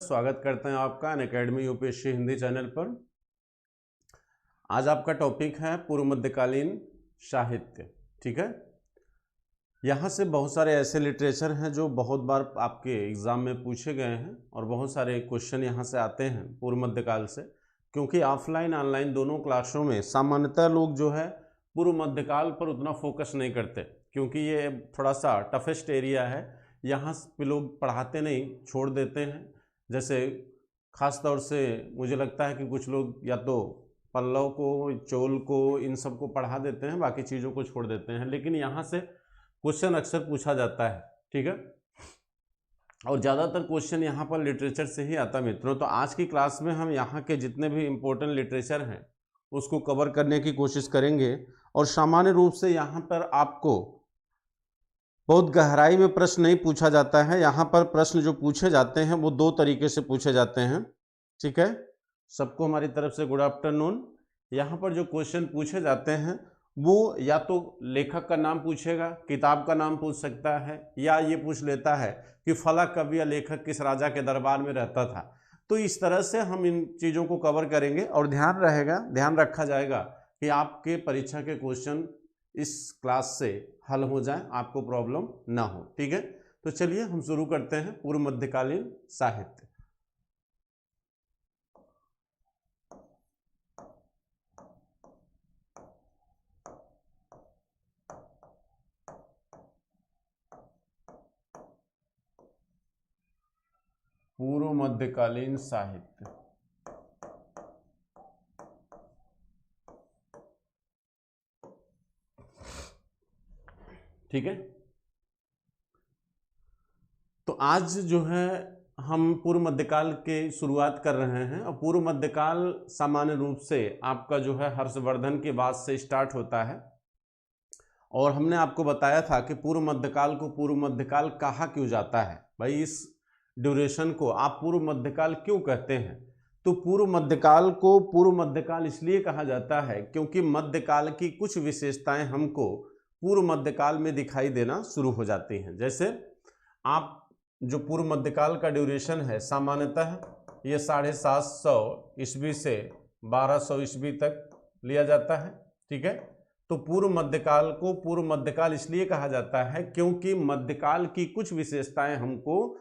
स्वागत करते हैं आपका अनअकैडमी यूपीएससी हिंदी चैनल पर। आज आपका टॉपिक है पूर्व मध्यकालीन साहित्य। ठीक है, यहाँ से बहुत सारे ऐसे लिटरेचर हैं जो बहुत बार आपके एग्ज़ाम में पूछे गए हैं और बहुत सारे क्वेश्चन यहाँ से आते हैं पूर्व मध्यकाल से, क्योंकि ऑफलाइन ऑनलाइन दोनों क्लासों में सामान्यतः लोग जो है पूर्व मध्यकाल पर उतना फोकस नहीं करते, क्योंकि ये थोड़ा सा टफेस्ट एरिया है। यहाँ पे लोग पढ़ाते नहीं, छोड़ देते हैं। जैसे ख़ास तौर से मुझे लगता है कि कुछ लोग या तो पल्लव को, चोल को, इन सब को पढ़ा देते हैं, बाकी चीज़ों को छोड़ देते हैं। लेकिन यहाँ से क्वेश्चन अक्सर पूछा जाता है, ठीक है, और ज़्यादातर क्वेश्चन यहाँ पर लिटरेचर से ही आता है मित्रों। तो आज की क्लास में हम यहाँ के जितने भी इम्पोर्टेंट लिटरेचर हैं उसको कवर करने की कोशिश करेंगे। और सामान्य रूप से यहाँ पर आपको बहुत गहराई में प्रश्न नहीं पूछा जाता है। यहाँ पर प्रश्न जो पूछे जाते हैं वो दो तरीके से पूछे जाते हैं। ठीक है, सबको हमारी तरफ से गुड आफ्टरनून। यहाँ पर जो क्वेश्चन पूछे जाते हैं वो या तो लेखक का नाम पूछेगा, किताब का नाम पूछ सकता है, या ये पूछ लेता है कि फला कवि या लेखक किस राजा के दरबार में रहता था। तो इस तरह से हम इन चीज़ों को कवर करेंगे और ध्यान रखा जाएगा कि आपके परीक्षा के क्वेश्चन इस क्लास से हल हो जाए, आपको प्रॉब्लम ना हो। ठीक है, तो चलिए हम शुरू करते हैं पूर्व मध्यकालीन साहित्य। पूर्व मध्यकालीन साहित्य, ठीक है। तो आज जो है हम पूर्व मध्यकाल के शुरुआत कर रहे हैं। और पूर्व मध्यकाल सामान्य रूप से आपका जो है हर्षवर्धन के बाद से स्टार्ट होता है। और हमने आपको बताया था कि पूर्व मध्यकाल को पूर्व मध्यकाल कहा क्यों जाता है। भाई, इस ड्यूरेशन को आप पूर्व मध्यकाल क्यों कहते हैं? तो पूर्व मध्यकाल को पूर्व मध्यकाल इसलिए कहा जाता है क्योंकि मध्यकाल की कुछ विशेषताएं हमको पूर्व मध्यकाल में दिखाई देना शुरू हो जाती हैं। जैसे आप जो पूर्व मध्यकाल का ड्यूरेशन है सामान्यतः ये 750 ईस्वी से 1200 ईस्वी तक लिया जाता है। ठीक है, तो पूर्व मध्यकाल को पूर्व मध्यकाल इसलिए कहा जाता है क्योंकि मध्यकाल की कुछ विशेषताएं हमको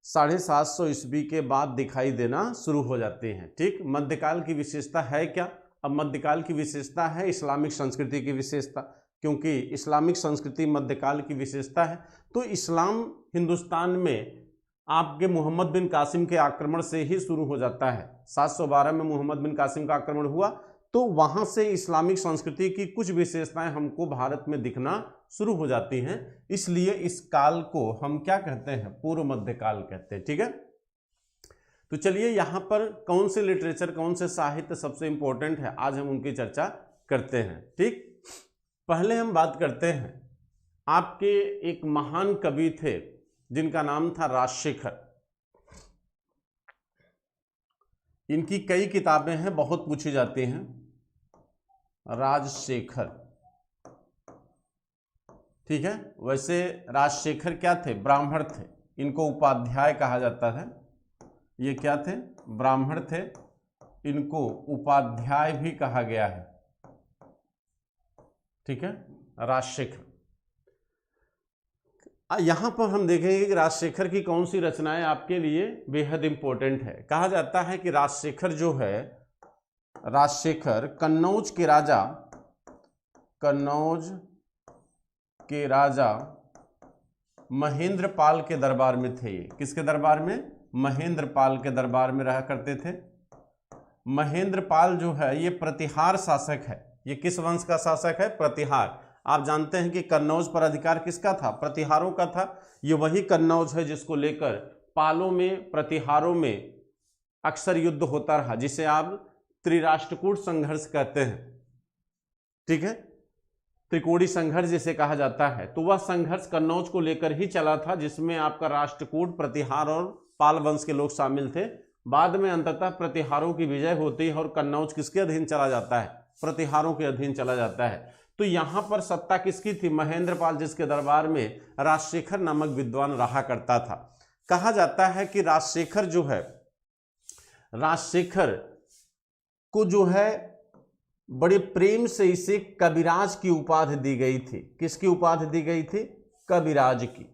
750 ईस्वी के बाद दिखाई देना शुरू हो जाती हैं। ठीक, मध्यकाल की विशेषता है क्या? अब मध्यकाल की विशेषता है इस्लामिक संस्कृति की विशेषता, क्योंकि इस्लामिक संस्कृति मध्यकाल की विशेषता है। तो इस्लाम हिंदुस्तान में आपके मोहम्मद बिन कासिम के आक्रमण से ही शुरू हो जाता है। 712 में मोहम्मद बिन कासिम का आक्रमण हुआ, तो वहां से इस्लामिक संस्कृति की कुछ विशेषताएं हमको भारत में दिखना शुरू हो जाती हैं। इसलिए इस काल को हम क्या कहते हैं? पूर्व मध्यकाल कहते हैं। ठीक है, तो चलिए यहाँ पर कौन से लिटरेचर, कौन से साहित्य सबसे इंपॉर्टेंट है, आज हम उनकी चर्चा करते हैं। ठीक, पहले हम बात करते हैं, आपके एक महान कवि थे जिनका नाम था राजशेखर। इनकी कई किताबें हैं, बहुत पूछी जाती हैं। राजशेखर, ठीक है। वैसे राजशेखर क्या थे? ब्राह्मण थे। इनको उपाध्याय कहा जाता था। ये क्या थे? ब्राह्मण थे। इनको उपाध्याय भी कहा गया है। ठीक है, राजशेखर। यहां पर हम देखेंगे कि राजशेखर की कौन सी रचनाएं आपके लिए बेहद इंपॉर्टेंट है। कहा जाता है कि राजशेखर जो है, राजशेखर कन्नौज के राजा महेंद्रपाल के दरबार में थे। ये किसके दरबार में? महेंद्रपाल के दरबार में रहा करते थे। महेंद्रपाल जो है ये प्रतिहार शासक है। ये किस वंश का शासक है? प्रतिहार। आप जानते हैं कि कन्नौज पर अधिकार किसका था? प्रतिहारों का था। ये वही कन्नौज है जिसको लेकर पालों में, प्रतिहारों में अक्सर युद्ध होता रहा, जिसे आप त्रिराष्ट्रकूट संघर्ष कहते हैं। ठीक है, त्रिकोणी संघर्ष जिसे कहा जाता है। तो वह संघर्ष कन्नौज को लेकर ही चला था, जिसमें आपका राष्ट्रकूट, प्रतिहार और पाल वंश के लोग शामिल थे। बाद में अंततः प्रतिहारों की विजय होती है और कन्नौज किसके अधीन चला जाता है? प्रतिहारों के अधीन चला जाता है। तो यहां पर सत्ता किसकी थी? महेंद्रपाल, जिसके दरबार में राजशेखर नामक विद्वान रहा करता था। कहा जाता है कि राजशेखर जो है, राजशेखर को जो है बड़े प्रेम से इसे कविराज की उपाधि दी गई थी। किसकी उपाधि दी गई थी? कविराज की।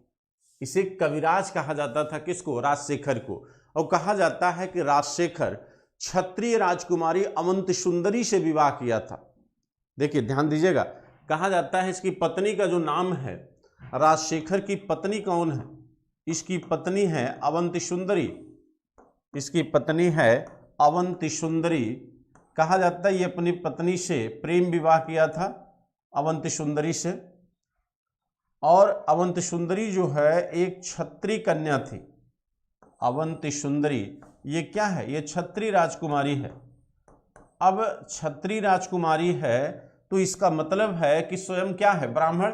इसे कविराज कहा जाता था, किसको? राजशेखर को। और कहा जाता है कि राजशेखर क्षत्रिय राजकुमारी अवंति सुंदरी से विवाह किया था। देखिए ध्यान दीजिएगा, कहा जाता है इसकी पत्नी का जो नाम है, राजशेखर की पत्नी कौन है? इसकी पत्नी है अवंति सुंदरी। इसकी पत्नी है अवंति सुंदरी। कहा जाता है ये अपनी पत्नी से प्रेम विवाह किया था, अवंति सुंदरी से। और अवंति सुंदरी जो है एक क्षत्रिय कन्या थी। अवंति सुंदरी ये क्या है? ये क्षत्रिय राजकुमारी है। अब क्षत्रिय राजकुमारी है तो इसका मतलब है कि स्वयं क्या है? ब्राह्मण।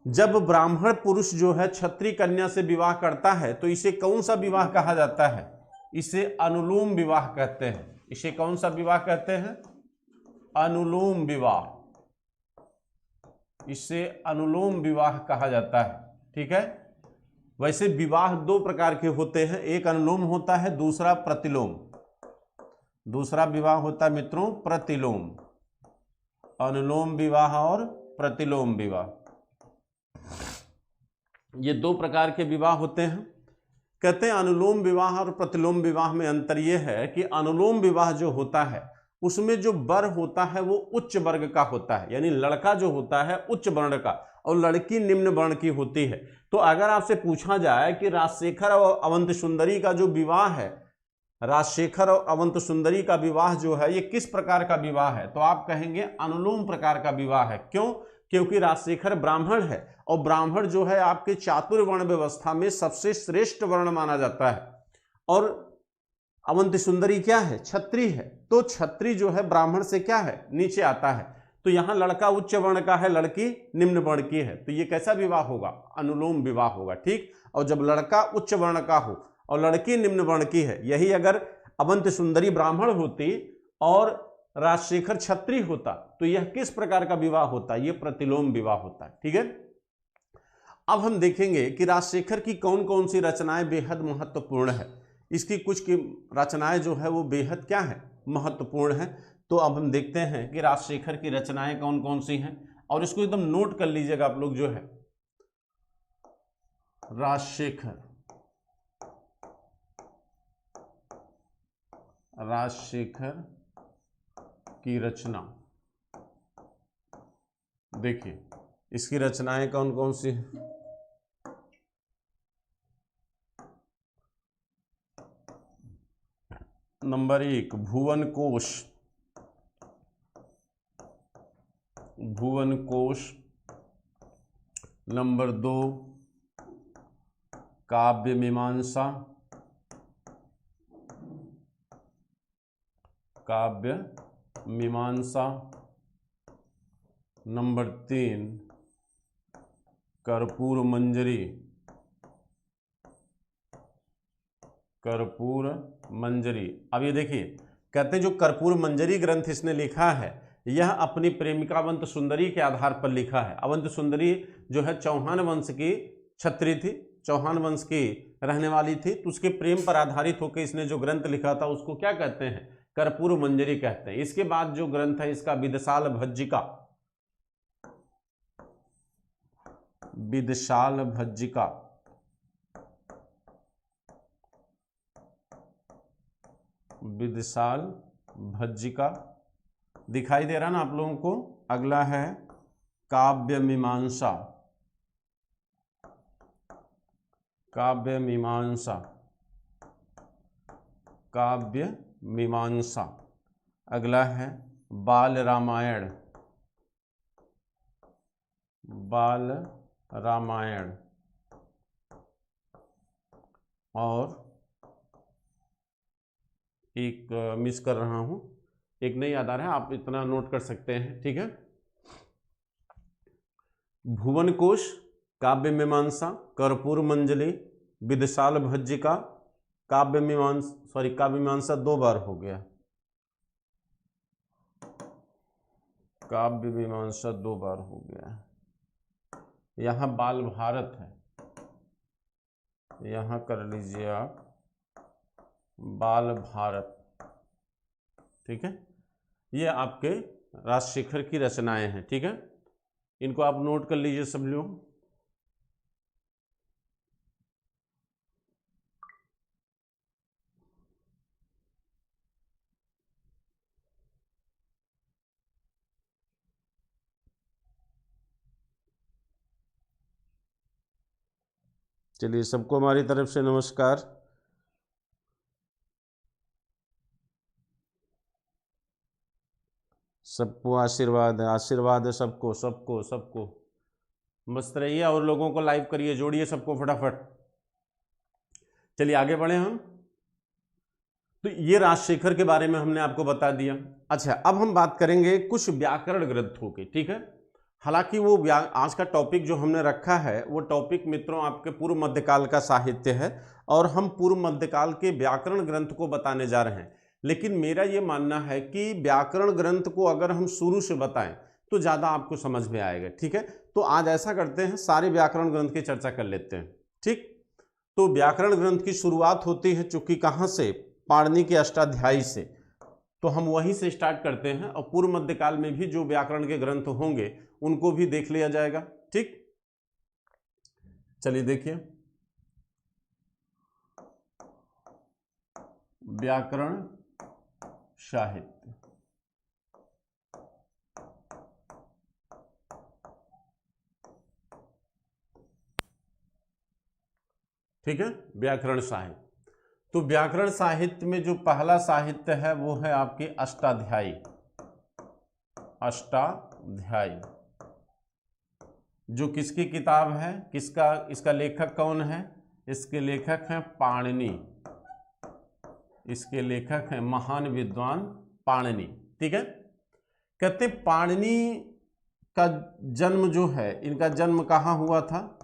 जब ब्राह्मण पुरुष जो है क्षत्रिय कन्या से विवाह करता है तो इसे कौन सा विवाह कहा जाता है? इसे अनुलोम विवाह कहते हैं। इसे कौन सा विवाह कहते हैं? अनुलोम विवाह। इसे अनुलोम विवाह कहा जाता है। ठीक है। वैसे विवाह दो प्रकार के होते हैं, एक अनुलोम होता है, दूसरा प्रतिलोम। दूसरा विवाह होता है मित्रों प्रतिलोम। अनुलोम विवाह और प्रतिलोम विवाह, ये दो प्रकार के विवाह होते हैं। कहते हैं अनुलोम विवाह और प्रतिलोम विवाह में अंतर यह है कि अनुलोम विवाह जो होता है उसमें जो वर होता है वो उच्च वर्ग का होता है, यानी लड़का जो होता है उच्च वर्ण का और लड़की निम्न वर्ण की होती है। तो अगर आपसे पूछा जाए कि राजशेखर और अवंति सुंदरी का जो विवाह है, राजशेखर और अवंति सुंदरी का विवाह जो है ये किस प्रकार का विवाह है, तो आप कहेंगे अनुलोम प्रकार का विवाह है। क्यों? क्योंकि राजशेखर ब्राह्मण है और ब्राह्मण जो है आपके चातुर्वर्ण व्यवस्था में सबसे श्रेष्ठ वर्ण माना जाता है। और अवंति सुंदरी क्या है? क्षत्रिय है। तो क्षत्रिय जो है ब्राह्मण से क्या है? नीचे आता है। तो यहां लड़का उच्च वर्ण का है, लड़की निम्न वर्ण की है, तो ये कैसा विवाह होगा? अनुलोम विवाह होगा। ठीक। और जब लड़का उच्च वर्ण का हो और लड़की निम्न वर्ण की है, यही अगर अवंति सुंदरी ब्राह्मण होती और राजशेखर क्षत्रिय होता तो यह किस प्रकार का विवाह होता? यह प्रतिलोम विवाह होता है। ठीक है। अब हम देखेंगे कि राजशेखर की कौन कौन सी रचनाएं बेहद महत्वपूर्ण है। इसकी कुछ की रचनाएं जो है वो बेहद क्या है? महत्वपूर्ण है। तो अब हम देखते हैं कि राजशेखर की रचनाएं कौन कौन सी हैं और इसको एकदम नोट कर लीजिएगा आप लोग जो है। राजशेखर, राजशेखर की रचना, देखिए इसकी रचनाएं कौन कौन सी हैं। नंबर 1 भुवन कोश, भुवन कोश। नंबर 2 काव्य मीमांसा, काव्य मीमांसा। नंबर 3 कर्पूर मंजरी, कर्पूर मंजरी। अब ये देखिए कहते हैं जो कर्पूर मंजरी ग्रंथ इसने लिखा है यह अपनी प्रेमिका अवंति सुंदरी के आधार पर लिखा है। अवंति सुंदरी जो है चौहान वंश की क्षत्रिय थी, चौहान वंश की रहने वाली थी, तो उसके प्रेम पर आधारित होकर इसने जो ग्रंथ लिखा था उसको क्या कहते हैं? कर्पूर मंजरी कहते हैं। इसके बाद जो ग्रंथ है इसका विदशाल भज्जिका, विदशाल भज्जिका। विदशाल भज्जिका दिखाई दे रहा ना आप लोगों को। अगला है काव्य मीमांसा, काव्य मीमांसा, काव्य मीमांसा। अगला है बाल रामायण, बाल रामायण। और एक मिस कर रहा हूं, एक नहीं याद आ रहा है, आप इतना नोट कर सकते हैं। ठीक है। भुवन कोश, काव्य मीमांसा, कर्पूर मंजरी, विदशाल भज्जिका, काव्य मीमांसा, सॉरी काव्य मीमांसा 2 बार हो गया, काव्य मीमांसा 2 बार हो गया। यहां बाल भारत है, यहां कर लीजिए आप बाल भारत, ठीक है। ये आपके राजशेखर की रचनाएं हैं, ठीक है। इनको आप नोट कर लीजिए सब लोग। चलिए, सबको हमारी तरफ से नमस्कार। सबको आशीर्वाद है, आशीर्वाद है सबको सबको सबको। मस्त रहिए और लोगों को लाइव करिए, जोड़िए सबको फटाफट। चलिए आगे बढ़े हम। तो ये राजशेखर के बारे में हमने आपको बता दिया। अच्छा, अब हम बात करेंगे कुछ व्याकरण ग्रंथों की, ठीक है। हालांकि वो आज का टॉपिक जो हमने रखा है वो टॉपिक मित्रों आपके पूर्व मध्यकाल का साहित्य है और हम पूर्व मध्यकाल के व्याकरण ग्रंथ को बताने जा रहे हैं। लेकिन मेरा ये मानना है कि व्याकरण ग्रंथ को अगर हम शुरू से बताएं तो ज़्यादा आपको समझ में आएगा, ठीक है। तो आज ऐसा करते हैं, सारे व्याकरण ग्रंथ की चर्चा कर लेते हैं, ठीक। तो व्याकरण ग्रंथ की शुरुआत होती है चूंकि कहाँ से, पाणिनि के अष्टाध्यायी से, तो हम वहीं से स्टार्ट करते हैं और पूर्व मध्यकाल में भी जो व्याकरण के ग्रंथ होंगे उनको भी देख लिया जाएगा, ठीक। चलिए देखिए, व्याकरण साहित्य, ठीक है। व्याकरण साहित्य, तो व्याकरण साहित्य में जो पहला साहित्य है वो है आपकी अष्टाध्यायी। अष्टाध्यायी जो किसकी किताब है, किसका, इसका लेखक कौन है, इसके लेखक हैं पाणिनि, इसके लेखक हैं महान विद्वान पाणिनि, ठीक है। कहते पाणिनि का जन्म जो है, इनका जन्म कहाँ हुआ था,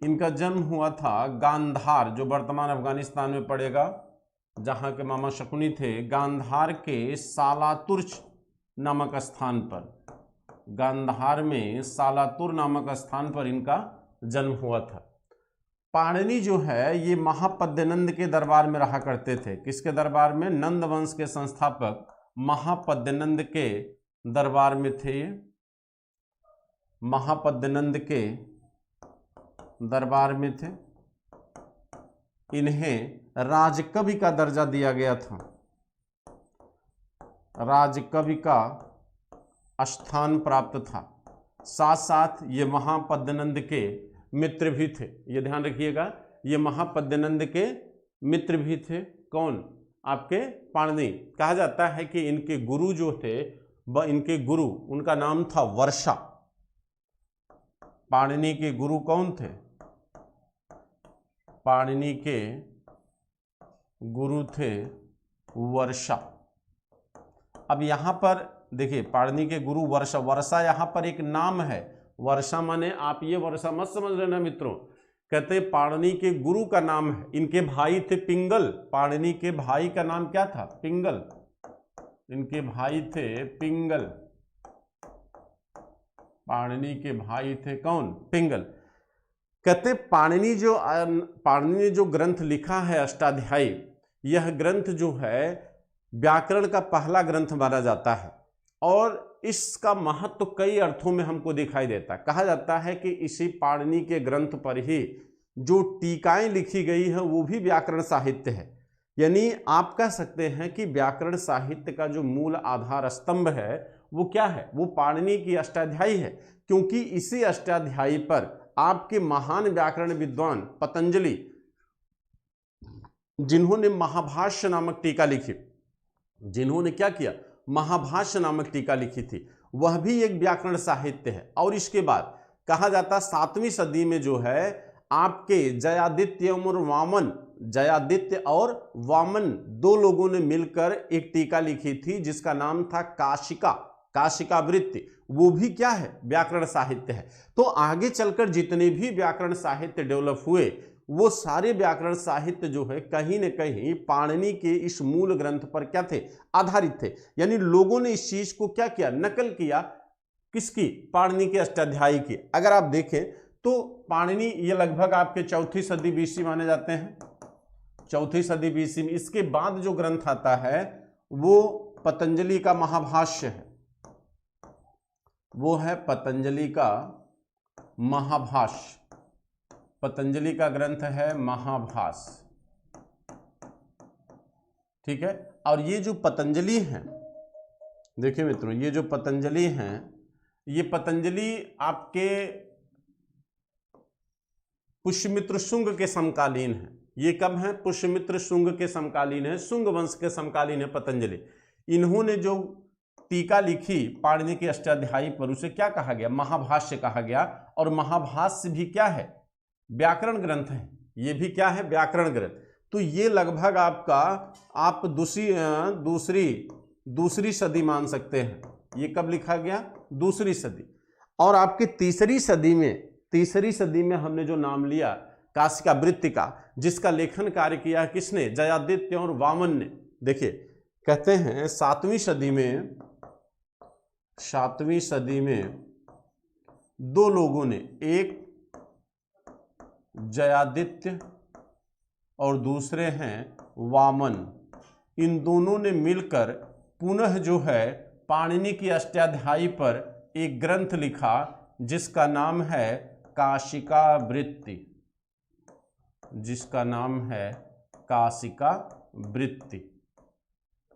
इनका जन्म हुआ था गांधार, जो वर्तमान अफगानिस्तान में पड़ेगा, जहाँ के मामा शकुनी थे, गांधार के सालातुर्च नामक स्थान पर, गांधार में सालातुर नामक स्थान पर इनका जन्म हुआ था। पाणिनि जो है ये महापद्यनंद के दरबार में रहा करते थे। किसके दरबार में, नंद वंश के संस्थापक महापद्यनंद के दरबार में थे ये, महापद्यनंद के दरबार में थे। इन्हें राजकवि का दर्जा दिया गया था, राजकवि का स्थान प्राप्त था। साथ साथ ये महापद्यनंद के मित्र भी थे, ये ध्यान रखिएगा, ये महापद्यनंद के मित्र भी थे। कौन, आपके पाणिनि। कहा जाता है कि इनके गुरु जो थे, इनके गुरु, उनका नाम था वर्षा। पाणिनि के गुरु कौन थे, पाणिनि के गुरु थे वर्षा। अब यहां पर देखिए, पाणिनि के गुरु वर्षा, वर्षा यहां पर एक नाम है, वर्षा माने आप ये वर्षा मत समझ लेना मित्रों। कहते पाणिनि के गुरु का नाम है, इनके भाई थे पिंगल, पाणिनि के भाई का नाम क्या था, पिंगल, इनके भाई थे पिंगल, पाणिनि के भाई थे कौन, पिंगल। कहते पाणिनि ने जो ग्रंथ लिखा है अष्टाध्यायी, यह ग्रंथ जो है व्याकरण का पहला ग्रंथ माना जाता है और इसका महत्व कई अर्थों में हमको दिखाई देता है। कहा जाता है कि इसी पाणिनि के ग्रंथ पर ही जो टीकाएं लिखी गई है वो भी व्याकरण साहित्य है। यानी आप कह सकते हैं कि व्याकरण साहित्य का जो मूल आधार स्तंभ है वो क्या है, वो पाणिनि की अष्टाध्यायी है, क्योंकि इसी अष्टाध्यायी पर आपके महान व्याकरण विद्वान पतंजलि, जिन्होंने महाभाष्य नामक टीका लिखी, जिन्होंने क्या किया, महाभाष्य नामक टीका लिखी थी, वह भी एक व्याकरण साहित्य है। और इसके बाद कहा जाता 7वीं सदी में जो है आपके जयादित्य और वामन, जयादित्य और वामन दो लोगों ने मिलकर एक टीका लिखी थी जिसका नाम था काशिका, काशिकावृत्ति, वो भी क्या है, व्याकरण साहित्य है। तो आगे चलकर जितने भी व्याकरण साहित्य डेवलप हुए वो सारे व्याकरण साहित्य जो है कहीं न कहीं पाणिनि के इस मूल ग्रंथ पर क्या थे, आधारित थे। यानी लोगों ने इस चीज को क्या किया, नकल किया, किसकी, पाणिनि के अष्टाध्यायी की। अगर आप देखें तो पाणिनि ये लगभग आपके चौथी सदी बीसी माने जाते हैं, चौथी सदी बीसी में। इसके बाद जो ग्रंथ आता है वो पतंजलि का महाभाष्य है, वो है पतंजलि का महाभाष्य। पतंजलि का ग्रंथ है महाभाष्य, ठीक है। और ये जो पतंजलि हैं, देखिए मित्रों, ये जो पतंजलि हैं, ये पतंजलि आपके पुष्यमित्र शुंग के समकालीन है। ये कब है? पुष्यमित्र शुंग के समकालीन है, शुंग वंश के समकालीन है पतंजलि। इन्होंने जो टीका लिखी पाणिनि के अष्टाध्यायी पर, उसे क्या कहा गया? महाभाष्य कहा गया। और महाभाष्य भी क्या है? व्याकरण ग्रंथ है। ये भी क्या है? व्याकरण ग्रंथ। तो ये लगभग आपका आप दूसरी सदी मान सकते हैं। ये कब लिखा गया? दूसरी सदी। और आपके तीसरी सदी में हमने जो नाम लिया काशिका वृत्ति का, जिसका लेखन कार्य किया किसने? जयादित्य और वामन ने। देखिए कहते हैं 7वीं सदी में दो लोगों ने, एक जयादित्य और दूसरे हैं वामन, इन दोनों ने मिलकर पुनः जो है पाणिनि की अष्टाध्यायी पर एक ग्रंथ लिखा जिसका नाम है काशिका वृत्ति, जिसका नाम है काशिका वृत्ति।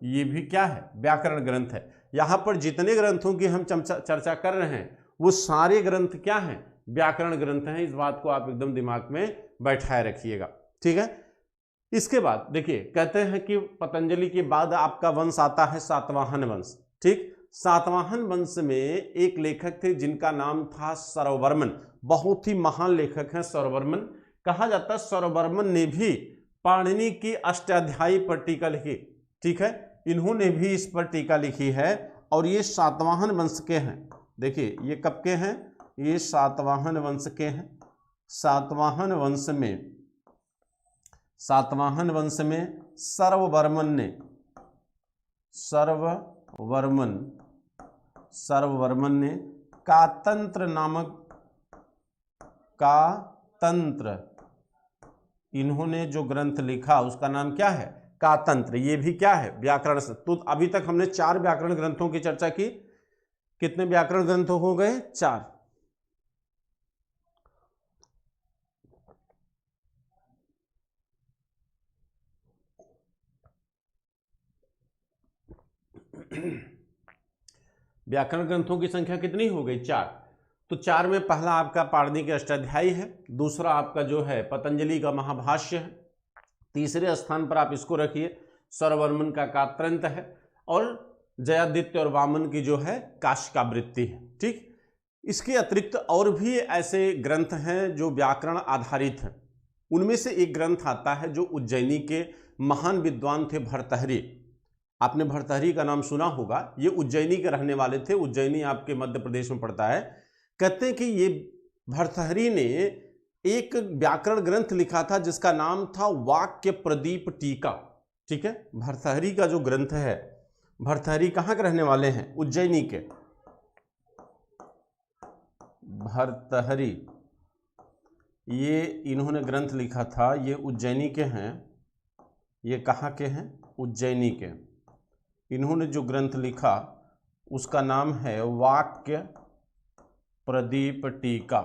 ये भी क्या है? व्याकरण ग्रंथ है। यहां पर जितने ग्रंथों की हम चर्चा कर रहे हैं वो सारे ग्रंथ क्या हैं? व्याकरण ग्रंथ हैं। इस बात को आप एकदम दिमाग में बैठाए रखिएगा, ठीक है। इसके बाद देखिए कहते हैं कि पतंजलि के बाद आपका वंश आता है सातवाहन वंश, ठीक। सातवाहन वंश में एक लेखक थे जिनका नाम था सौरवर्मन। बहुत ही महान लेखक हैं सौरवर्मन। कहा जाता है सौरवर्मन ने भी पाणिनि की अष्टाध्यायी पर टीका लिखी, ठीक है। इन्होंने भी इस पर टीका लिखी है और ये सातवाहन वंश के हैं। देखिए ये कब के हैं? ये सातवाहन वंश के हैं। सातवाहन वंश में सर्ववर्मन ने कातंत्र इन्होंने जो ग्रंथ लिखा उसका नाम क्या है? कातंत्र। ये भी क्या है? व्याकरण से। तो अभी तक हमने 4 व्याकरण ग्रंथों की चर्चा की। कितने व्याकरण ग्रंथ हो गए? 4। व्याकरण ग्रंथों की संख्या कितनी हो गई? 4। तो 4 में पहला आपका पाणिनि के अष्टाध्यायी है, दूसरा आपका जो है पतंजलि का महाभाष्य है, तीसरे स्थान पर आप इसको रखिए सौरवर्मन का कातंत्र है, और जयादित्य और वामन की जो है काशिका वृत्ति है, ठीक। इसके अतिरिक्त और भी ऐसे ग्रंथ हैं जो व्याकरण आधारित हैं। उनमें से एक ग्रंथ आता है जो उज्जैनी के महान विद्वान थे भर्तहरि। आपने भर्तहरि का नाम सुना होगा। ये उज्जैनी के रहने वाले थे। उज्जैनी आपके मध्य प्रदेश में पड़ता है। कहते हैं कि ये भर्तहरि ने एक व्याकरण ग्रंथ लिखा था जिसका नाम था वाक्य प्रदीप टीका, ठीक है। भर्तहरि का जो ग्रंथ है, भर्तहरि कहाँ के रहने वाले हैं? उज्जैनी के। भर्तहरि ये इन्होंने ग्रंथ लिखा था, ये उज्जैनी के हैं। ये कहाँ के हैं? उज्जैनी के। इन्होंने जो ग्रंथ लिखा उसका नाम है वाक्य प्रदीप टीका।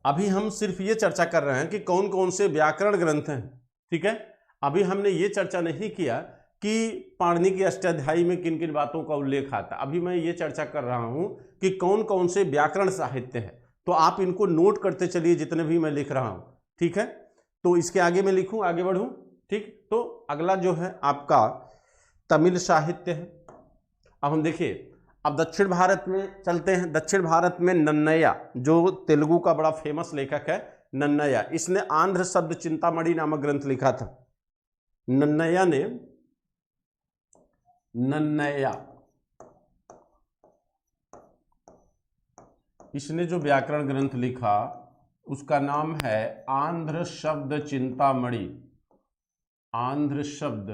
अभी हम सिर्फ ये चर्चा कर रहे हैं कि कौन कौन से व्याकरण ग्रंथ हैं, ठीक है। अभी हमने ये चर्चा नहीं किया कि पाणिनि की अष्टाध्यायी में किन किन बातों का उल्लेख आता। अभी मैं ये चर्चा कर रहा हूं कि कौन कौन से व्याकरण साहित्य हैं। तो आप इनको नोट करते चलिए जितने भी मैं लिख रहा हूं, ठीक है। तो इसके आगे मैं लिखूं, आगे बढ़ूं, ठीक। तो अगला जो है आपका तमिल साहित्य है। अब हम देखिए, अब दक्षिण भारत में चलते हैं। दक्षिण भारत में नन्नया, जो तेलुगु का बड़ा फेमस लेखक है नन्नया, इसने आंध्र शब्द चिंतामणि नामक ग्रंथ लिखा था। नन्नया इसने जो व्याकरण ग्रंथ लिखा उसका नाम है आंध्र शब्द चिंतामणि। आंध्र शब्द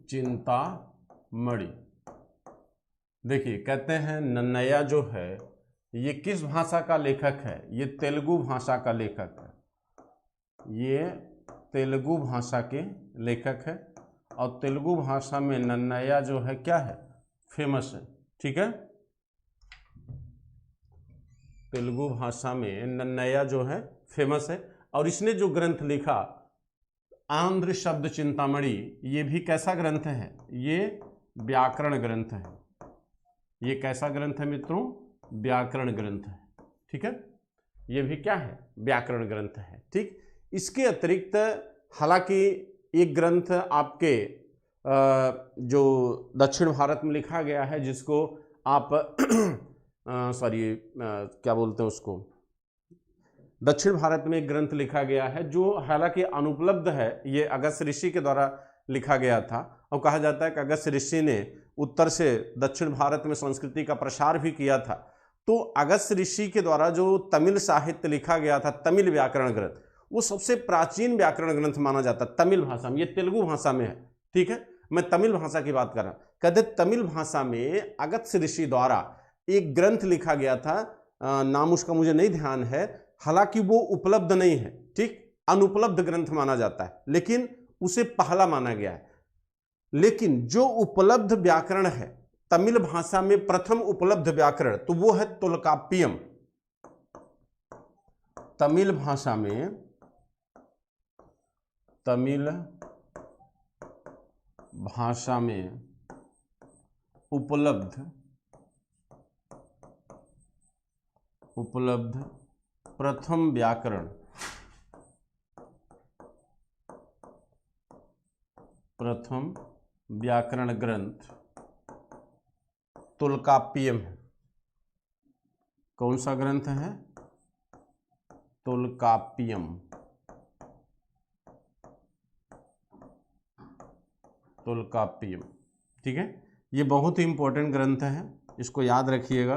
चिंतामणि, मणि। देखिए कहते हैं नन्नया जो है ये किस भाषा का लेखक है? ये तेलुगु भाषा का लेखक है। ये तेलुगु भाषा के लेखक है और तेलुगु भाषा में नन्नया जो है क्या है? फेमस है। ठीक है, तेलुगु भाषा में नन्नया जो है फेमस है। और इसने जो ग्रंथ लिखा आंध्र शब्द चिंतामणि, ये भी कैसा ग्रंथ है? ये व्याकरण ग्रंथ है। ये कैसा ग्रंथ है मित्रों? व्याकरण ग्रंथ है। ठीक है, ये भी क्या है? व्याकरण ग्रंथ है। ठीक, इसके अतिरिक्त हालांकि एक ग्रंथ आपके जो दक्षिण भारत में लिखा गया है जिसको आप क्या बोलते हैं उसको, दक्षिण भारत में एक ग्रंथ लिखा गया है जो हालांकि अनुपलब्ध है। ये अगस्त्य ऋषि के द्वारा लिखा गया था और कहा जाता है कि अगस्त्य ऋषि ने उत्तर से दक्षिण भारत में संस्कृति का प्रसार भी किया था। तो अगस्त्य ऋषि के द्वारा जो तमिल साहित्य लिखा गया था, तमिल व्याकरण ग्रंथ, वो सबसे प्राचीन व्याकरण ग्रंथ माना जाता है तमिल भाषा में। ये तेलुगु भाषा में है। ठीक है, मैं तमिल भाषा की बात कर रहा हूं। कहते तमिल भाषा में अगस्त्य ऋषि द्वारा एक ग्रंथ लिखा गया था, नाम उसका मुझे नहीं ध्यान है, हालांकि वो उपलब्ध नहीं है। ठीक, अनुपलब्ध ग्रंथ माना जाता है, लेकिन उसे पहला माना गया है। लेकिन जो उपलब्ध व्याकरण है तमिल भाषा में, प्रथम उपलब्ध व्याकरण, तो वो है तोल्काप्पियम। तमिल भाषा में, तमिल भाषा में उपलब्ध प्रथम व्याकरण, प्रथम व्याकरण ग्रंथ तोल्काप्पियम है। कौन सा ग्रंथ है? तोल्काप्पियम। तोल्काप्पियम। ठीक है, ये बहुत ही इंपॉर्टेंट ग्रंथ है, इसको याद रखिएगा।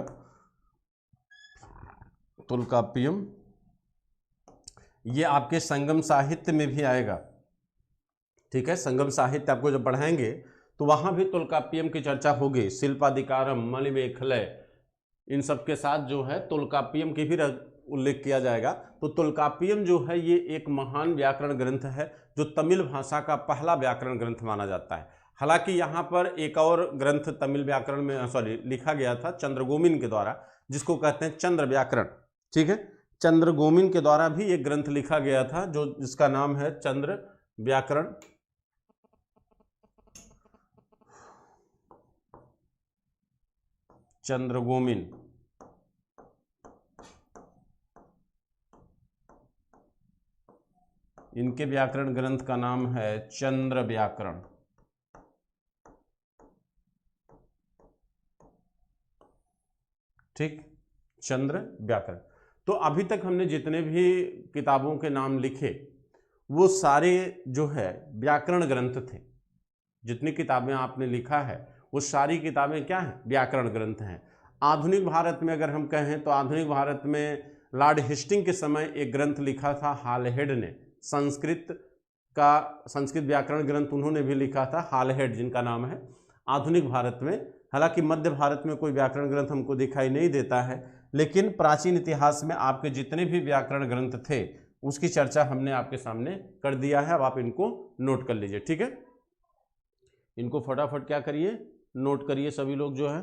तोल्काप्पियम ये आपके संगम साहित्य में भी आएगा। ठीक है, संगम साहित्य आपको जब पढ़ाएंगे तो वहां भी तोल्काप्पियम की चर्चा होगी। शिल्पाधिकारम, मणिमेखलय, इन सब के साथ जो है तोल्काप्पियम की भी उल्लेख किया जाएगा। तो तोल्काप्पियम जो है ये एक महान व्याकरण ग्रंथ है जो तमिल भाषा का पहला व्याकरण ग्रंथ माना जाता है। हालांकि यहाँ पर एक और ग्रंथ तमिल व्याकरण में लिखा गया था चंद्रगोमिन के द्वारा, जिसको कहते हैं चंद्र व्याकरण। ठीक है, चंद्रगोमिन के द्वारा भी एक ग्रंथ लिखा गया था जो जिसका नाम है चंद्र व्याकरण। चंद्रगोमिन, इनके व्याकरण ग्रंथ का नाम है चंद्र व्याकरण। ठीक, चंद्र व्याकरण। तो अभी तक हमने जितने भी किताबों के नाम लिखे वो सारे जो है व्याकरण ग्रंथ थे। जितनी किताबें आपने लिखा है वो सारी किताबें क्या हैं? व्याकरण ग्रंथ हैं। आधुनिक भारत में अगर हम कहें तो आधुनिक भारत में लॉर्ड हेस्टिंग के समय एक ग्रंथ लिखा था हालहेड ने, संस्कृत व्याकरण ग्रंथ उन्होंने भी लिखा था, हालहेड जिनका नाम है। आधुनिक भारत में, हालांकि मध्य भारत में कोई व्याकरण ग्रंथ हमको दिखाई नहीं देता है, लेकिन प्राचीन इतिहास में आपके जितने भी व्याकरण ग्रंथ थे उसकी चर्चा हमने आपके सामने कर दिया है। अब आप इनको नोट कर लीजिए। ठीक है, इनको फटाफट क्या करिए, नोट करिए सभी लोग जो है।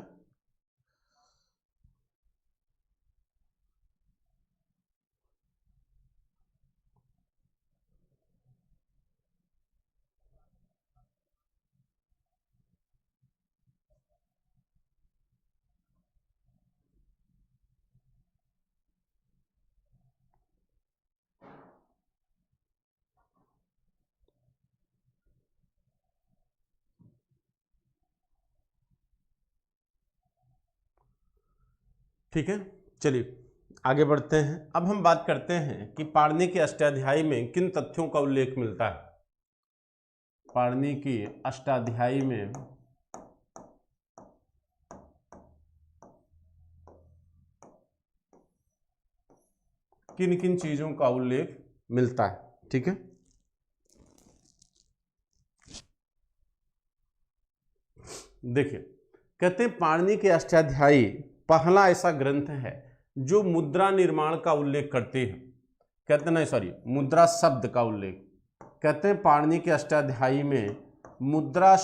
ठीक है, चलिए आगे बढ़ते हैं। अब हम बात करते हैं कि पाणिनि के अष्टाध्यायी में किन तथ्यों का उल्लेख मिलता है। पाणिनि की अष्टाध्यायी में किन किन चीजों का उल्लेख मिलता है। ठीक है, देखिए, कहते हैं पाणिनि के अष्टाध्यायी पहला ऐसा ग्रंथ है जो मुद्रा निर्माण का उल्लेख करते हैं। कहते हैं नहीं, सॉरी, मुद्रा शब्द का उल्लेख। कहते हैं पाणिनि के अष्टाध्यायी में मुद्रा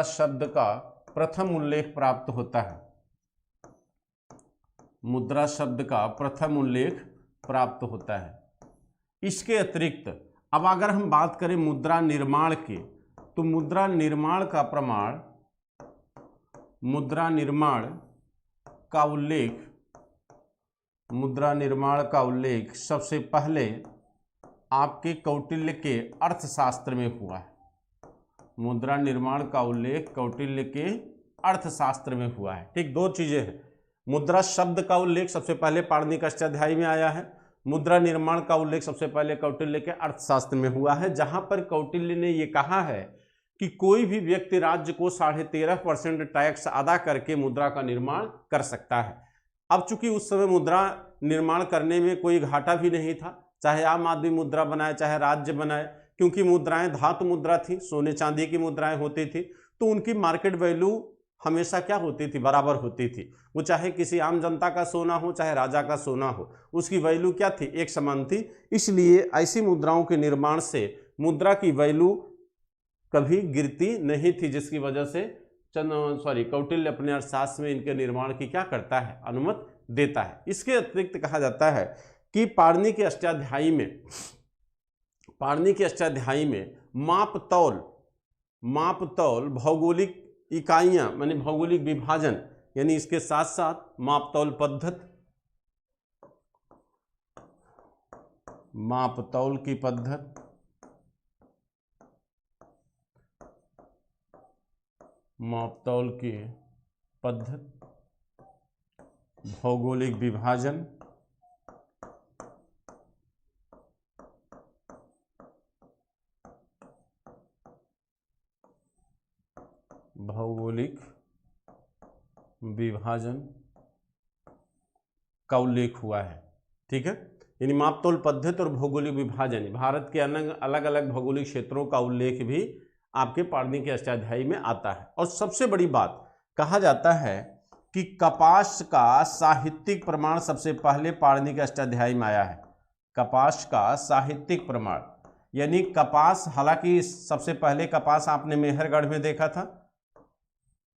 शब्द का प्रथम उल्लेख प्राप्त होता है। मुद्रा शब्द का प्रथम उल्लेख प्राप्त होता है। इसके अतिरिक्त अब अगर हम बात करें मुद्रा निर्माण की, तो मुद्रा निर्माण का उल्लेख सबसे पहले आपके कौटिल्य के अर्थशास्त्र में हुआ है। मुद्रा निर्माण का उल्लेख कौटिल्य के अर्थशास्त्र में हुआ है। ठीक, दो चीजें हैं। मुद्रा शब्द का उल्लेख सबसे पहले पाणिनि के अष्टाध्यायी में आया है, मुद्रा निर्माण का उल्लेख सबसे पहले कौटिल्य के अर्थशास्त्र में हुआ है, जहां पर कौटिल्य ने यह कहा है कि कोई भी व्यक्ति राज्य को 13.5% टैक्स अदा करके मुद्रा का निर्माण कर सकता है। अब चूंकि उस समय मुद्रा निर्माण करने में कोई घाटा भी नहीं था, चाहे आम आदमी मुद्रा बनाए चाहे राज्य बनाए, क्योंकि मुद्राएं धातु मुद्रा थी, सोने चांदी की मुद्राएं होती थी, तो उनकी मार्केट वैल्यू हमेशा क्या होती थी, बराबर होती थी। वो चाहे किसी आम जनता का सोना हो चाहे राजा का सोना हो, उसकी वैल्यू क्या थी, एक समान थी। इसलिए ऐसी मुद्राओं के निर्माण से मुद्रा की वैल्यू कभी गिरती नहीं थी, जिसकी वजह से कौटिल्य अपने अर्थशास्त्र में इनके निर्माण की क्या करता है, अनुमति देता है। इसके अतिरिक्त कहा जाता है कि पाणिनि के अष्टाध्यायी में मापतौल भौगोलिक इकाइयां माने भौगोलिक विभाजन, यानी इसके साथ साथ मापतौल की पद्धत, भौगोलिक विभाजन, का उल्लेख हुआ है। ठीक है, यानी मापतौल पद्धति और भौगोलिक विभाजन, भारत के अलग अलग भौगोलिक क्षेत्रों का उल्लेख भी आपके पाणिनि के अष्टाध्यायी में आता है। और सबसे बड़ी बात, कहा जाता है कि कपास का साहित्यिक प्रमाण सबसे पहले पाणिनि के अष्टाध्यायी में आया है। कपास का साहित्यिक प्रमाण, यानी कपास, हालांकि सबसे पहले कपास आपने मेहरगढ़ में देखा था।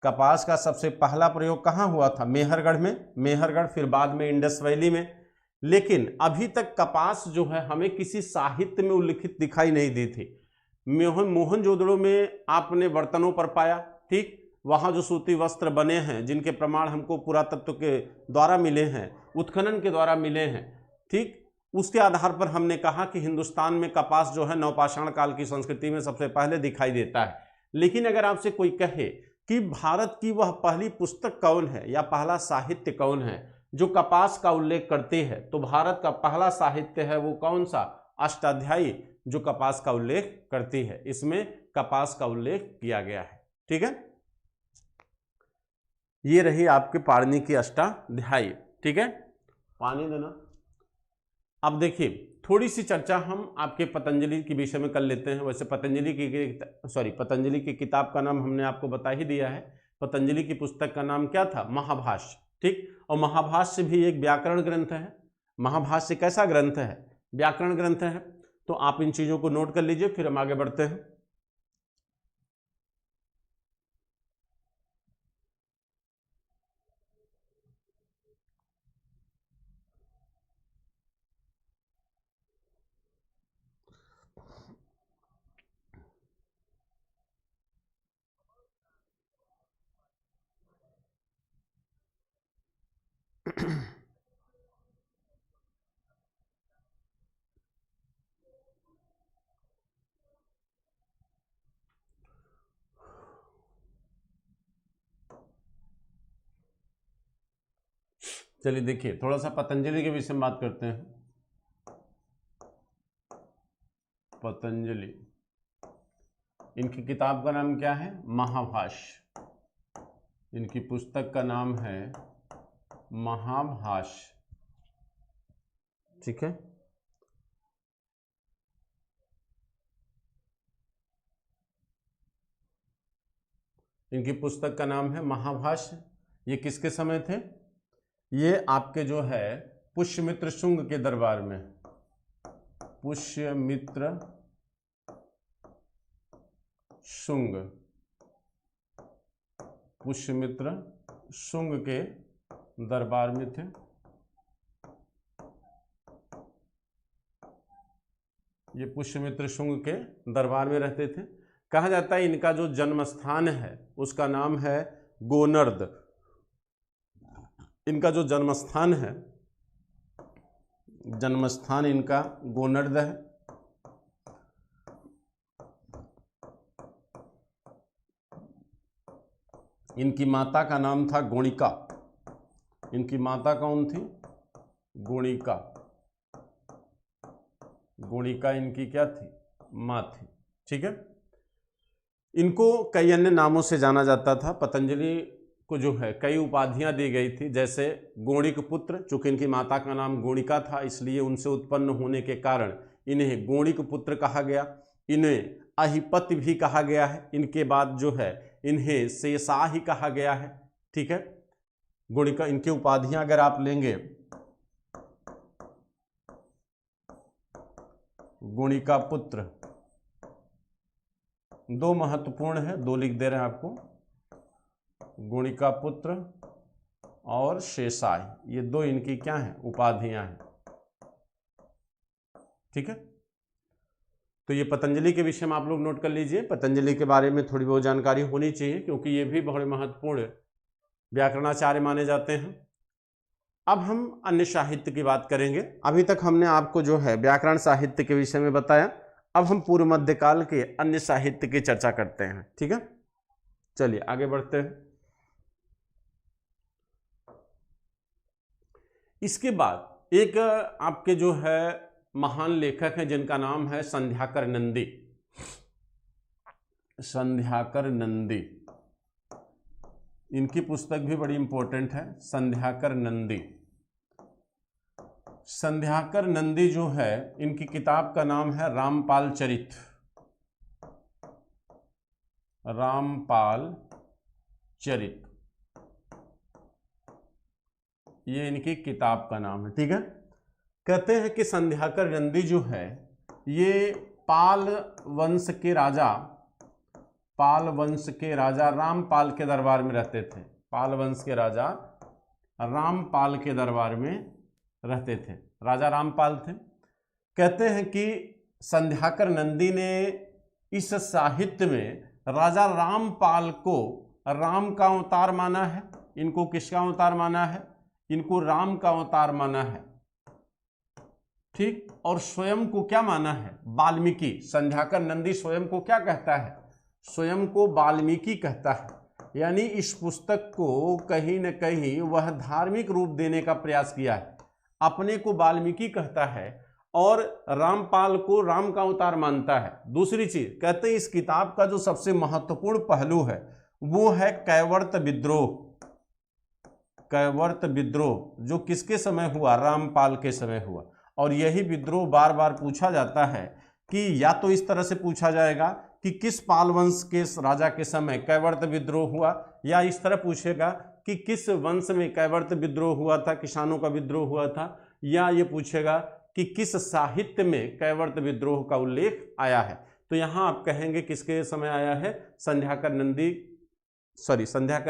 कपास का सबसे पहला प्रयोग कहाँ हुआ था, मेहरगढ़, फिर बाद में इंडस वैली में। लेकिन अभी तक कपास जो है हमें किसी साहित्य में उल्लिखित दिखाई नहीं दी थी। मोहनजोदड़ो में आपने बर्तनों पर पाया, ठीक, वहां जो सूती वस्त्र बने हैं जिनके प्रमाण हमको पुरातत्व के द्वारा मिले हैं, उत्खनन के द्वारा मिले हैं, ठीक, उसके आधार पर हमने कहा कि हिंदुस्तान में कपास जो है नवपाषाण काल की संस्कृति में सबसे पहले दिखाई देता है। लेकिन अगर आपसे कोई कहे कि भारत की वह पहली पुस्तक कौन है या पहला साहित्य कौन है जो कपास का उल्लेख करती है, तो भारत का पहला साहित्य है वो कौन सा, अष्टाध्यायी, जो कपास का उल्लेख करती है। इसमें कपास का उल्लेख किया गया है। ठीक है, ये रही आपके पाणिनि की अष्टाध्यायी। ठीक है, पानी देना। अब देखिए, थोड़ी सी चर्चा हम आपके पतंजलि के विषय में कर लेते हैं। वैसे पतंजलि की किताब का नाम हमने आपको बता ही दिया है। पतंजलि की पुस्तक का नाम क्या था, महाभाष्य। ठीक, और महाभाष्य भी एक व्याकरण ग्रंथ है। महाभाष्य कैसा ग्रंथ है, व्याकरण ग्रंथ है। तो आप इन चीजों को नोट कर लीजिए, फिर हम आगे बढ़ते हैं। चलिए देखिए, थोड़ा सा पतंजलि के विषय में बात करते हैं। पतंजलि, इनकी किताब का नाम क्या है, महाभाष्य। इनकी पुस्तक का नाम है महाभाष्य। ठीक है, इनकी पुस्तक का नाम है महाभाष्य। ये किसके समय थे? ये आपके जो है पुष्यमित्र शुंग के दरबार में, पुष्यमित्र शुंग, पुष्यमित्र शुंग के दरबार में थे। ये पुष्यमित्र शुंग के दरबार में रहते थे। कहा जाता है इनका जो जन्म स्थान है उसका नाम है गोनर्द। इनका जो जन्म स्थान है, जन्म स्थान इनका गोनर्द है। इनकी माता का नाम था गोणिका। इनकी माता कौन थी? गोणिका। गोणिका इनकी क्या थी? माँ थी। ठीक है। इनको कई अन्य नामों से जाना जाता था। पतंजलि को जो है कई उपाधियां दी गई थी, जैसे गोणिक पुत्र, चूंकि इनकी माता का नाम गोणिका था इसलिए उनसे उत्पन्न होने के कारण इन्हें गोणिक पुत्र कहा गया। इन्हें अहिपति भी कहा गया है। इनके बाद जो है इन्हें शेषाही कहा गया है। ठीक है। गोणिका, इनकी उपाधियां अगर आप लेंगे, गोणिका पुत्र, दो महत्वपूर्ण है, दो लिख दे रहे हैं आपको, गोणिका पुत्र और शेषाही, ये दो इनकी क्या हैं? उपाधियां हैं। ठीक है। तो ये पतंजलि के विषय में आप लोग नोट कर लीजिए। पतंजलि के बारे में थोड़ी बहुत जानकारी होनी चाहिए क्योंकि ये भी बहुत महत्वपूर्ण व्याकरणाचार्य माने जाते हैं। अब हम अन्य साहित्य की बात करेंगे। अभी तक हमने आपको जो है व्याकरण साहित्य के विषय में बताया। अब हम पूर्व मध्यकाल के अन्य साहित्य की चर्चा करते हैं। ठीक है, चलिए आगे बढ़ते हैं। इसके बाद एक आपके जो है महान लेखक हैं जिनका नाम है संध्याकर नंदी। संध्याकर नंदी, इनकी पुस्तक भी बड़ी इंपॉर्टेंट है, संध्याकर नंदी। संध्याकर नंदी जो है इनकी किताब का नाम है रामपाल चरित। रामपाल चरित, ये इनकी किताब का नाम है। ठीक है। कहते हैं कि संध्याकर नंदी जो है ये पाल वंश के राजा, पाल वंश के राजा रामपाल के दरबार में रहते थे। पाल वंश के राजा रामपाल के दरबार में रहते थे, राजा रामपाल थे। कहते हैं कि संध्याकर नंदी ने इस साहित्य में राजा रामपाल को राम का अवतार माना है। इनको किसका अवतार माना है? इनको राम का अवतार माना है। ठीक। और स्वयं को क्या माना है? वाल्मीकि। संध्याकर नंदी स्वयं को क्या कहता है? स्वयं को वाल्मीकि कहता है। यानी इस पुस्तक को कहीं न कहीं वह धार्मिक रूप देने का प्रयास किया है। अपने को वाल्मीकि कहता है और रामपाल को राम का अवतार मानता है। दूसरी चीज कहते हैं इस किताब का जो सबसे महत्वपूर्ण पहलू है वो है कैवर्त विद्रोह। कैवर्त विद्रोह जो किसके समय हुआ? रामपाल के समय हुआ। और यही विद्रोह बार बार पूछा जाता है कि या तो इस तरह से पूछा जाएगा कि किस पाल वंश के राजा के समय कैवर्त विद्रोह हुआ, या इस तरह पूछेगा कि किस वंश में कैवर्त विद्रोह हुआ था, किसानों का विद्रोह हुआ था, या ये पूछेगा कि किस साहित्य में कैवर्त विद्रोह का उल्लेख आया है। तो यहाँ आप कहेंगे किसके समय आया है? संध्याकर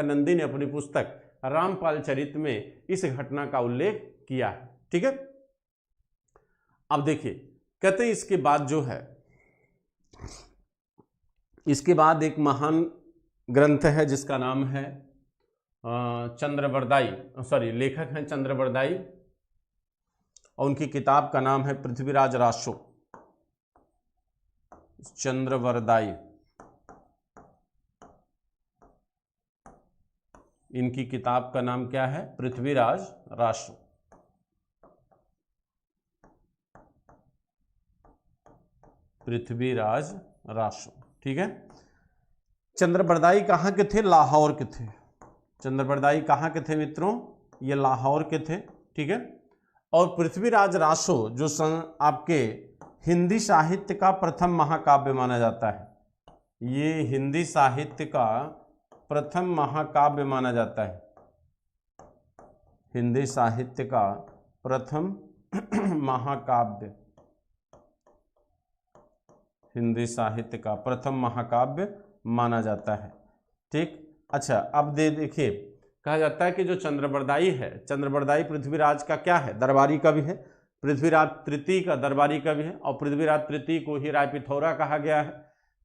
नंदी ने अपनी पुस्तक रामपाल चरित में इस घटना का उल्लेख किया है। ठीक है। अब देखिए, कहते हैं इसके बाद जो है, इसके बाद एक महान ग्रंथ है जिसका नाम है चंद्रवरदाई, लेखक हैं चंद्रवरदाई और उनकी किताब का नाम है पृथ्वीराज रासो। चंद्रवरदाई, इनकी किताब का नाम क्या है? पृथ्वीराज रासो। पृथ्वीराज रासो। ठीक है। चंद्रवरदाई कहाँ के थे? लाहौर के थे। चंद्रवरदाई कहाँ के थे मित्रों? ये लाहौर के थे। ठीक है। और पृथ्वीराज रासो जो आपके हिंदी साहित्य का प्रथम महाकाव्य माना जाता है। ये हिंदी साहित्य का प्रथम महाकाव्य माना जाता है? हिंदी साहित्य का प्रथम महाकाव्य, हिंदी साहित्य का प्रथम महाकाव्य माना जाता है। ठीक। अच्छा, अब देखिए, कहा जाता है कि जो चंद्रबरदाई है, चंद्रबरदाई पृथ्वीराज का क्या है? दरबारी कवि है। पृथ्वीराज तृतीय का दरबारी कवि है और पृथ्वीराज तृतीय को ही राय पिथौरा कहा गया है।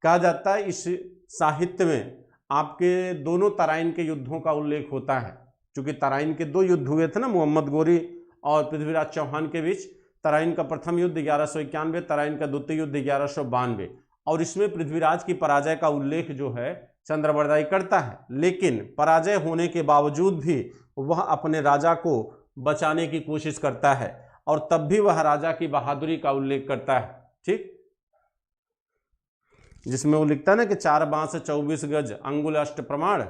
कहा जाता है इस साहित्य में आपके दोनों तराइन के युद्धों का उल्लेख होता है, क्योंकि तराइन के 2 युद्ध हुए थे ना, मोहम्मद गोरी और पृथ्वीराज चौहान के बीच। तराइन का प्रथम युद्ध 1191, तराइन का द्वितीय युद्ध 1192, और इसमें पृथ्वीराज की पराजय का उल्लेख जो है चंद्रबरदाई करता है। लेकिन पराजय होने के बावजूद भी वह अपने राजा को बचाने की कोशिश करता है और तब भी वह राजा की बहादुरी का उल्लेख करता है। ठीक, जिसमें वो लिखता है ना कि 4 बांस 24 गज अंगुल अष्ट प्रमाण,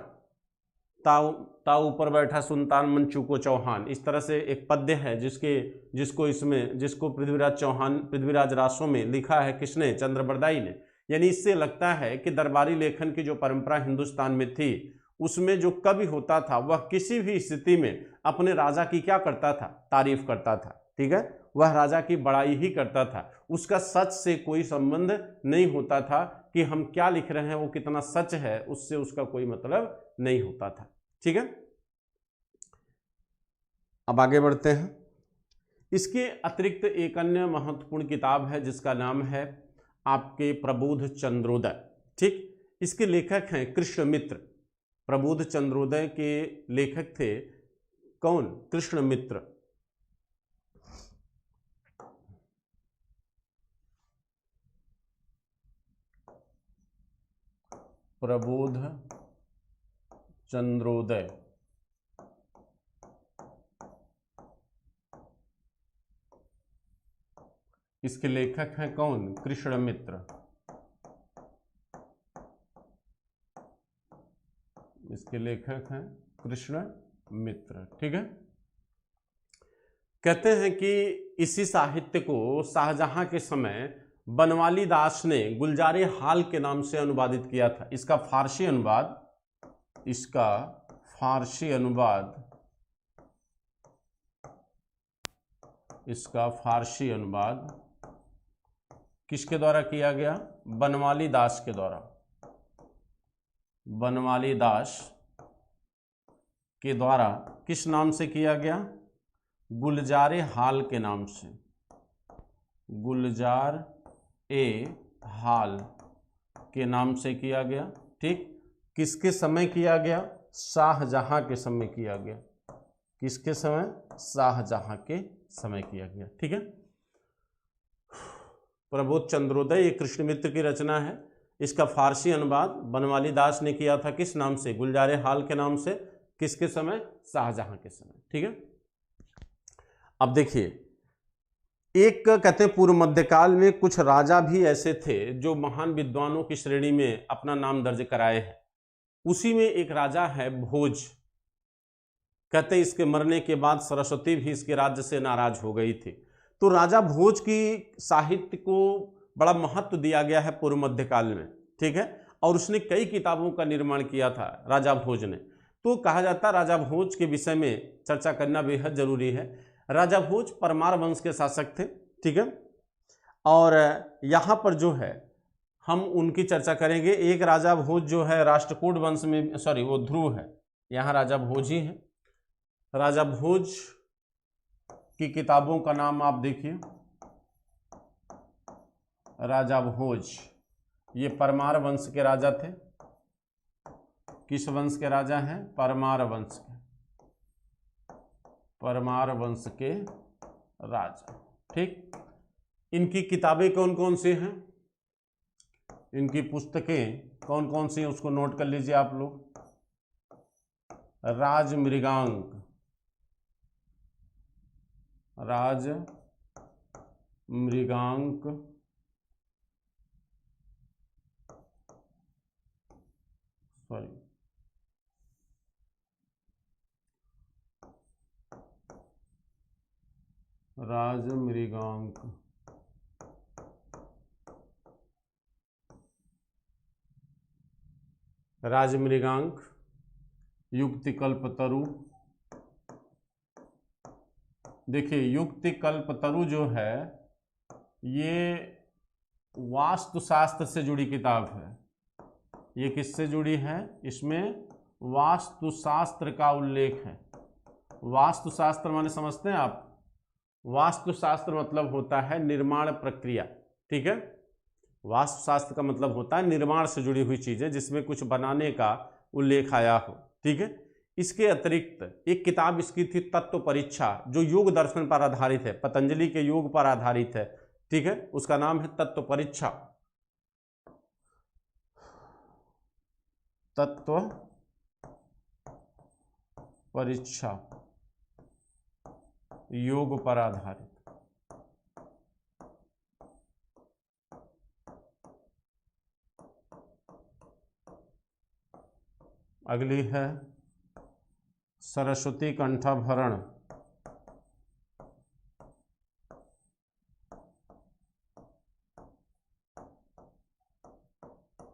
ताऊ ऊपर बैठा सुल्तान मंचू को चौहान। इस तरह से एक पद्य है जिसको पृथ्वीराज रासों में लिखा है किसने? चंद्रबरदाई ने। यानी इससे लगता है कि दरबारी लेखन की जो परंपरा हिंदुस्तान में थी, उसमें जो कवि होता था वह किसी भी स्थिति में अपने राजा की क्या करता था? तारीफ करता था। ठीक है, वह राजा की बड़ाई ही करता था। उसका सच से कोई संबंध नहीं होता था कि हम क्या लिख रहे हैं वो कितना सच है, उससे उसका कोई मतलब नहीं होता था। ठीक है, अब आगे बढ़ते हैं। इसके अतिरिक्त एक अन्य महत्वपूर्ण किताब है जिसका नाम है आपके प्रबोध चंद्रोदय। ठीक, इसके लेखक हैं कृष्ण मित्र। प्रबोध चंद्रोदय के लेखक थे कौन? कृष्ण मित्र। प्रबोध चंद्रोदय, इसके लेखक हैं कौन? कृष्ण मित्र। इसके लेखक हैं कृष्ण मित्र। ठीक है, कहते हैं कि इसी साहित्य को शाहजहां के समय बनवाली दास ने गुलजारे हाल के नाम से अनुवादित किया था। इसका फारसी अनुवाद किसके द्वारा किया गया? बनवाली दास के द्वारा। बनवाली दास के द्वारा किस नाम से किया गया? गुलजारे हाल के नाम से। गुलजार ए हाल के नाम से किया गया। ठीक, किसके समय किया गया? शाहजहां के समय किया गया। किसके समय? शाहजहां के समय किया गया। ठीक है, प्रबोध चंद्रोदय ये कृष्ण मित्र की रचना है। इसका फारसी अनुवाद बनवाली दास ने किया था किस नाम से? गुलजारे हाल के नाम से। किसके समय? शाहजहां के समय। ठीक है, अब देखिए, एक कहते हैं पूर्व मध्यकाल में कुछ राजा भी ऐसे थे जो महान विद्वानों की श्रेणी में अपना नाम दर्ज कराए हैं। उसी में एक राजा है भोज। कहते हैं इसके मरने के बाद सरस्वती भी इसके राज्य से नाराज हो गई थी। तो राजा भोज की साहित्य को बड़ा महत्व दिया गया है पूर्व मध्यकाल में। ठीक है, और उसने कई किताबों का निर्माण किया था राजा भोज ने। तो कहा जाता है राजा भोज के विषय में चर्चा करना बेहद जरूरी है। राजा भोज परमार वंश के शासक थे। ठीक है, और यहाँ पर जो है हम उनकी चर्चा करेंगे। एक राजा भोज जो है राष्ट्रकूट वंश में, सॉरी वो ध्रुव है, यहाँ राजा भोज ही है। राजा भोज की किताबों का नाम आप देखिए, राजा भोज ये परमार वंश के राजा थे। किस वंश के राजा हैं? परमार वंश के। परमार वंश के राजा। ठीक, इनकी किताबें कौन कौन सी हैं? इनकी पुस्तकें कौन कौन सी हैं उसको नोट कर लीजिए आप लोग। राज मृगांक, राज मृगांक, सॉरी राज मृगांक, राज मृगांक युक्तिकल्पतरु। देखिए युक्तिकल्पतरु जो है ये वास्तुशास्त्र से जुड़ी किताब है। ये किससे जुड़ी है? इसमें वास्तुशास्त्र का उल्लेख है। वास्तुशास्त्र माने समझते हैं आप? वास्तुशास्त्र मतलब होता है निर्माण प्रक्रिया, ठीक है। वास्तुशास्त्र का मतलब होता है निर्माण से जुड़ी हुई चीजें जिसमें कुछ बनाने का उल्लेख आया हो, ठीक है। इसके अतिरिक्त एक किताब इसकी थी तत्व परीक्षा, जो योग दर्शन पर आधारित है, पतंजलि के योग पर आधारित है, ठीक है। उसका नाम है तत्व परीक्षा। तत्व परीक्षा योग पर आधारित। अगली है सरस्वती कंठाभरण।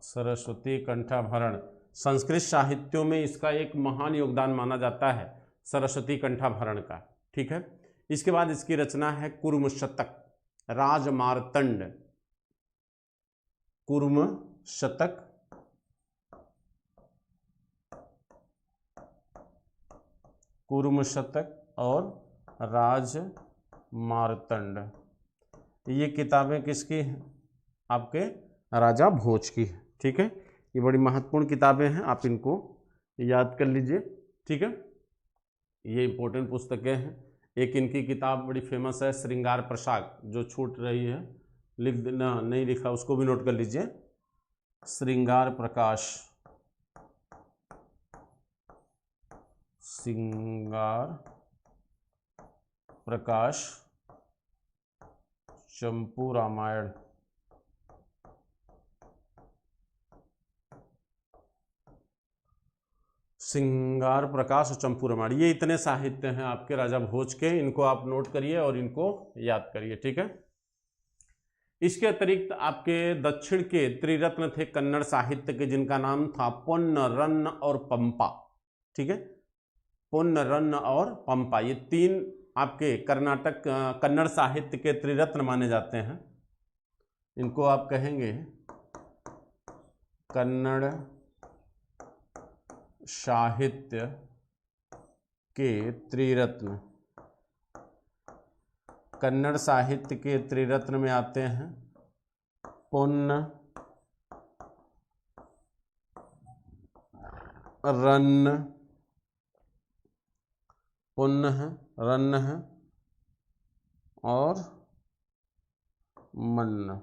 सरस्वती कंठाभरण संस्कृत साहित्यों में इसका एक महान योगदान माना जाता है, सरस्वती कंठाभरण का, ठीक है। इसके बाद इसकी रचना है कुर्म शतक, राजमार्तंड। कुर्म शतक, कुर्म शतक और राजमार्तंड। ये किताबें किसकी हैं? आपके राजा भोज की है, ठीक है। ये बड़ी महत्वपूर्ण किताबें हैं, आप इनको याद कर लीजिए, ठीक है। ये इंपॉर्टेंट पुस्तकें हैं। एक इनकी किताब बड़ी फेमस है श्रृंगार प्रसाद, जो छूट रही है, लिख देना, नहीं लिखा उसको भी नोट कर लीजिए। श्रृंगार प्रकाश, श्रृंगार प्रकाश चंपू रामायण। श्रृंगार प्रकाश और चंपू रामायण, ये इतने साहित्य हैं आपके राजा भोज के, इनको आप नोट करिए और इनको याद करिए, ठीक है। इसके अतिरिक्त आपके दक्षिण के त्रिरत्न थे कन्नड़ साहित्य के, जिनका नाम था पोन्न, रन्न और पंपा, ठीक है। पोन्न, रन्न और पंपा, ये तीन आपके कर्नाटक कन्नड़ साहित्य के त्रिरत्न माने जाते हैं। इनको आप कहेंगे कन्नड़ साहित्य के त्रिरत्न। कन्नड़ साहित्य के त्रिरत्न में आते हैं पोन्न, रन्न, पुन्न है, रन्न है और मन्न।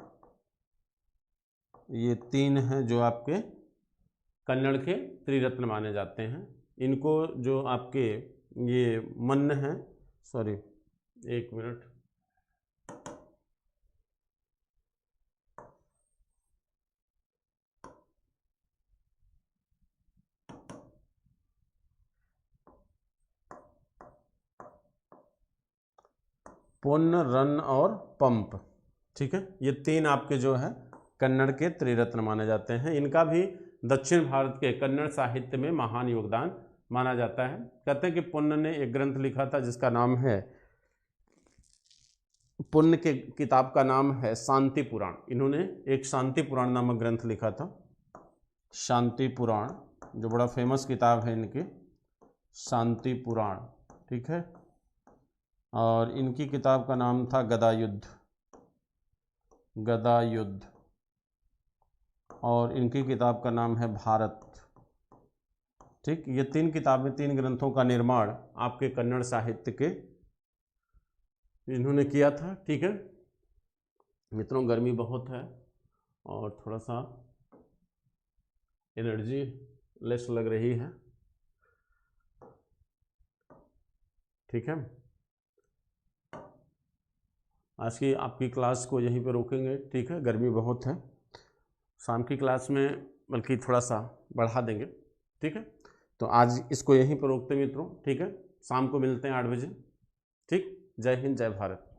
ये तीन हैं जो आपके कन्नड़ के त्रिरत्न माने जाते हैं। इनको जो आपके ये मन्न है, सॉरी एक मिनट, पुन्न, रन्न और पंप, ठीक है। ये तीन आपके जो है कन्नड़ के त्रिरत्न माने जाते हैं। इनका भी दक्षिण भारत के कन्नड़ साहित्य में महान योगदान माना जाता है। कहते हैं कि पुन्न ने एक ग्रंथ लिखा था जिसका नाम है, पुन्न के किताब का नाम है शांति पुराण। इन्होंने एक शांति पुराण नामक ग्रंथ लिखा था, शांति पुराण, जो बड़ा फेमस किताब है इनकी, शांति पुराण, ठीक है। और इनकी किताब का नाम था गदा युद्ध, गदा युद्ध। और इनकी किताब का नाम है भारत, ठीक। ये तीन किताबें, तीन ग्रंथों का निर्माण आपके कन्नड़ साहित्य के इन्होंने किया था, ठीक है। मित्रों गर्मी बहुत है और थोड़ा सा एनर्जी लेस लग रही है, ठीक है। आज की आपकी क्लास को यहीं पे रोकेंगे, ठीक है। गर्मी बहुत है, शाम की क्लास में बल्कि थोड़ा सा बढ़ा देंगे, ठीक है। तो आज इसको यहीं पर रोकते मित्रों, ठीक है। शाम को मिलते हैं 8 बजे, ठीक। जय हिंद, जय भारत।